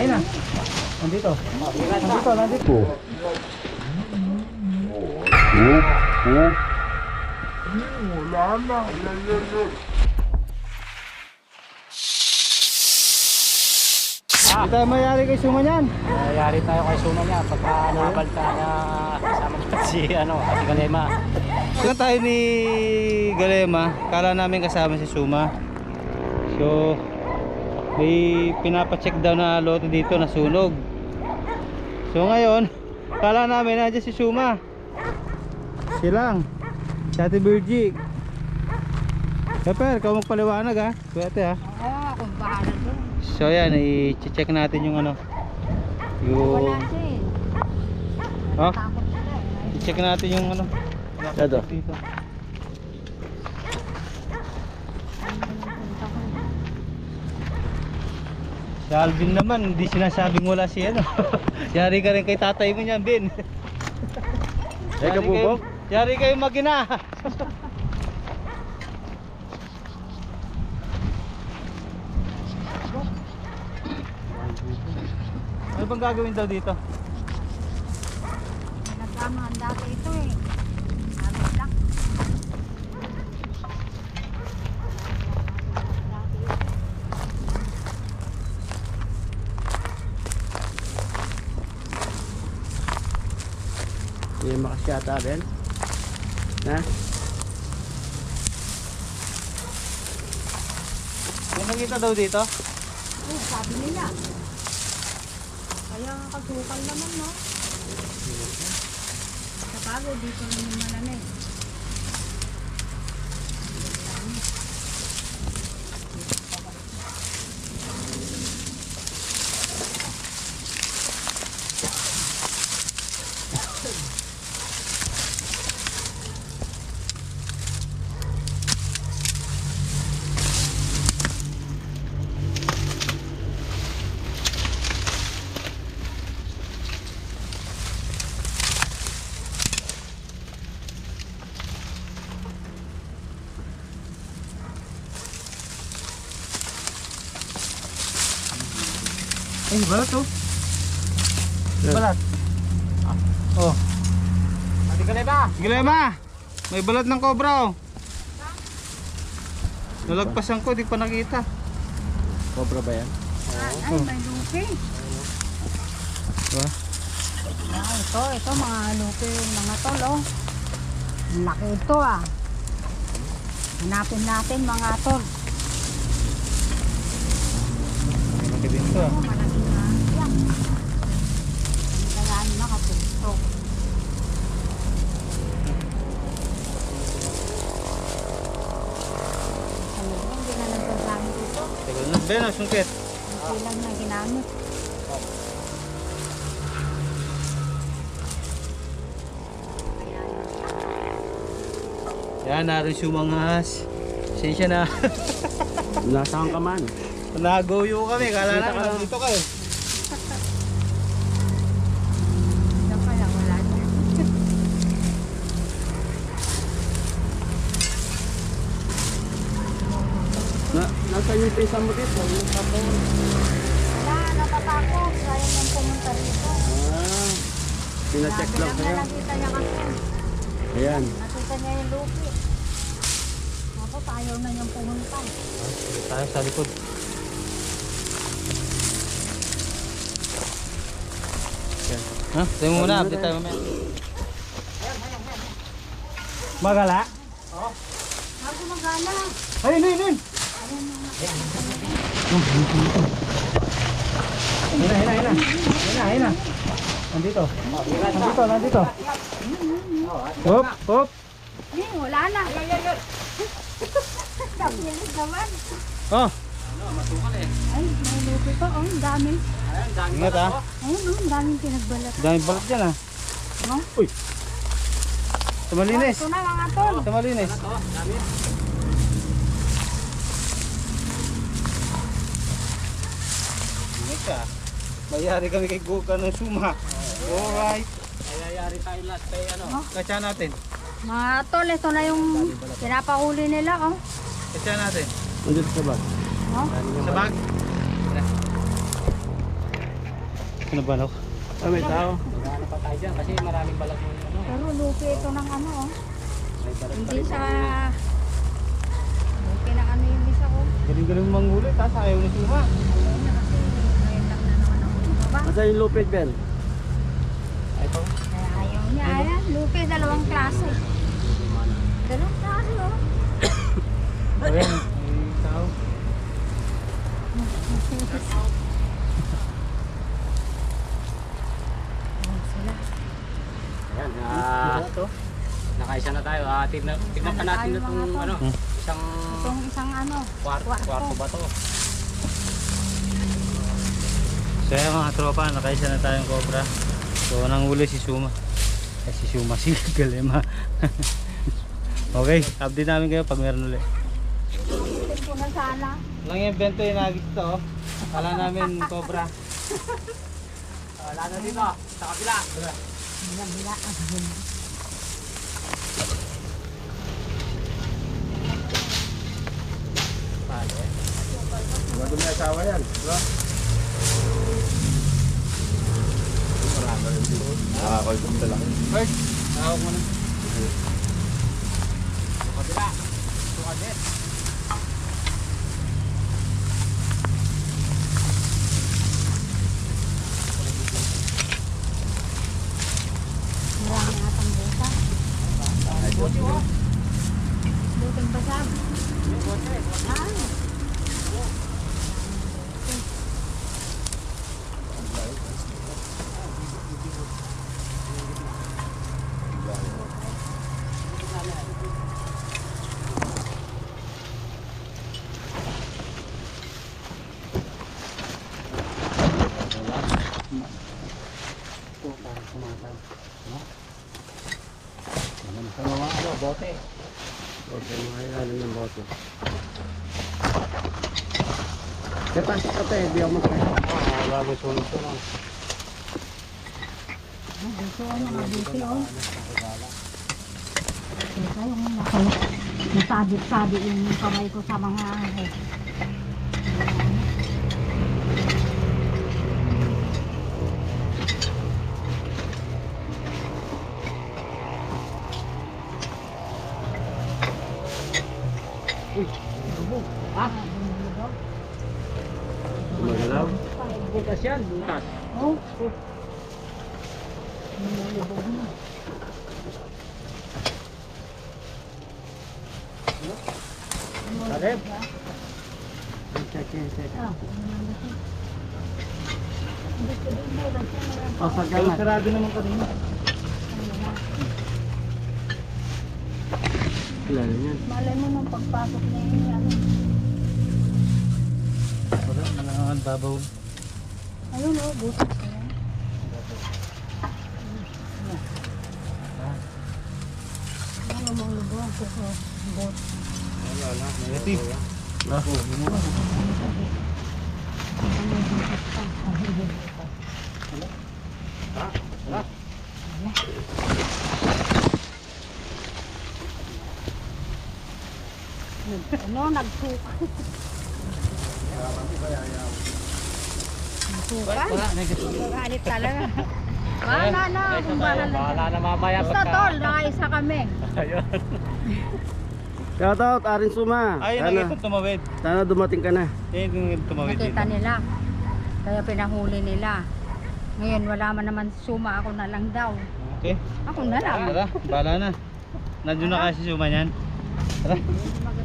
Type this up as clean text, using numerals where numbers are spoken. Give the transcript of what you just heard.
ayun na. Nandito. Nandito. Wala na. Hindi tayo mayari kay Suma niyan. Yari tayo kay Suma niya pagka nabalta na kasama natin si Galema. Tingnan tayo ni Galema. Kala namin kasama si Suma. So may pinapacheck daw na lote dito na sunog. So ngayon kala namin nandiyan si Suma. Silang si Ate Virgie. Kapag ikaw magpaliwanag ha. Swerte ha. Oo, akong bahala doon. So yan, i-check natin yung ano. Wala Yung siya eh. oh, Takot sila eh. i-check natin yung ano. Ito. Dito. Si Alvin naman, hindi sinasabing wala si ano. Yari ka rin kay tatay mo niyan, Ben. Teka po po. Yari kayo magina. Ano bang gagawin daw dito? Nagkamahan dati ito eh. Ano lang. Hindi makasyata din. Na? May nakita daw dito? Oh, sabi nila. Kaya kasukal naman no. Sa bago dito naman malamig. Ay, balat to. Balat. Oh. Ate Galema! Galema! May balat ng cobra oh. Nalagpasan ko, di pa nakita. Cobra ba yan? Ay, may lupi. Diba? Ito mga lupi mga tol oh. Laki ito ah. Hanapin natin mga tol. Malaki din to ah. Oh, malaki na yan. Kaya nakapunto. Ano, hindi na nagsasamit ito. Teka lang, Ben, sungkit. Hindi lang na ginamit. Yan, narin sumangas. Sensya na. Nasaan ka man? Nagoyo kami, kala Kita ka namin lang. nandito kayo. Ito kaya wala na. Nasaan yung pisa mo dito? Yung tapon. Wala, natatakot. Kaya niyang pumunta rito. Ah, pinacheck lang Sabi sa'yo. lang na nakita niya kasi. Ayan. Nakita niya yung lupi. Tapos ayaw na niyang pumunta. Tayo sa likod. Ha? Tayo muna, update tayo mamaya. Magala? Bago magana. Ayun, ayun, ayun! Ayun na. Nandito. Nandito. Hop, hop. Wala na. Kapilis naman. Oh, Ay, may lupi pa. Oh, ang dami. ingat ha. Ayun, ang daming pinagbalat. Daming balat dyan ha. No? Uy. Sa malinis. Ito na mga tol. Sa malinis. Ingat ka. Mayari kami kay Guka ng Suma. Alright. Ayayari tayo last kay ano? Katsa natin. Mga tol, ito na yung pinapahuli nila. Oh. Katsa natin. Nandito sa bag. Oh. Sa bag. Pinabanok. Ah, may tao. Ano pa tayo dyan kasi maraming balag yung ano. Pero lupi ito ng ano, oh. May balag Hindi pa rin. sa... Lupi ng ano yung isa, oh. Galing-galing manghuli, tapos ayaw ni Suma. Ayaw niya kasi ngayon lang na naman ako bumaba. Asa yung lupit, Ben? Ito. Kaya ayaw niya. Ayan, lupi, dalawang klase. Dalawang klase, oh. Ayan, may tao. Ayan sila. Ayan. Ito. Nakaisa na tayo. Tignan pa natin Ano itong mga to? ano. Isang Itong isang ano, kwarto ba to? So ayan mga tropa, nakaisa na tayong cobra. So nanghuli si Suma. Eh si Suma, si Galema. Okay, update namin kayo pag meron ulit. Isip ko na sana. Lang yung bento yung nagis to. Kala namin cobra. Wala na dito. Sa kabila. Bila. Bago may asawa yan. Diba? Marami rin dito. Nakakakulong lang. First, tawag mo na. Sa kabila. Sa kabit. Marami atang buta. Buting basag. Ay. Sa mga ano, bote. Okay, mga ilalim ng boto. Ketan, kate, biyaw mo tayo. Bago sunog to lang. Dito ang mga dito, oh. Dito yung nasadit-sadit yung kamay ko sa mga ano. Gumagalaw. Butas yan, butas. Oh. Nilulubog na. Talib. Ah, gusto din mo, gusto mo. Pero sarado naman kanina. Ilalim yan. Malay mo nung pagpasok niya yung ano. Wala, malangan babaw. Ayun, oh, butas na yan. Ano mong lubog ko sa bot. Negative. Ano, nagsuka. Nagsuka? Wala, negative. Galit talaga. Bahala na, kung bahala na. Bahala na mamaya Basta tol, nakaisa kami. Ayun. Shoutout, Arin Suma. Ay, Sana, nakita tumawid. sana dumating ka na. Eh, yung tumawid dito. Nakita nila. Kaya pinahuli nila. Ngayon, wala man naman Suma, ako na lang daw. Okay, Ako na lang. tara, bahala na. Nandiyo na kasi si Suma niyan. Tara. Mag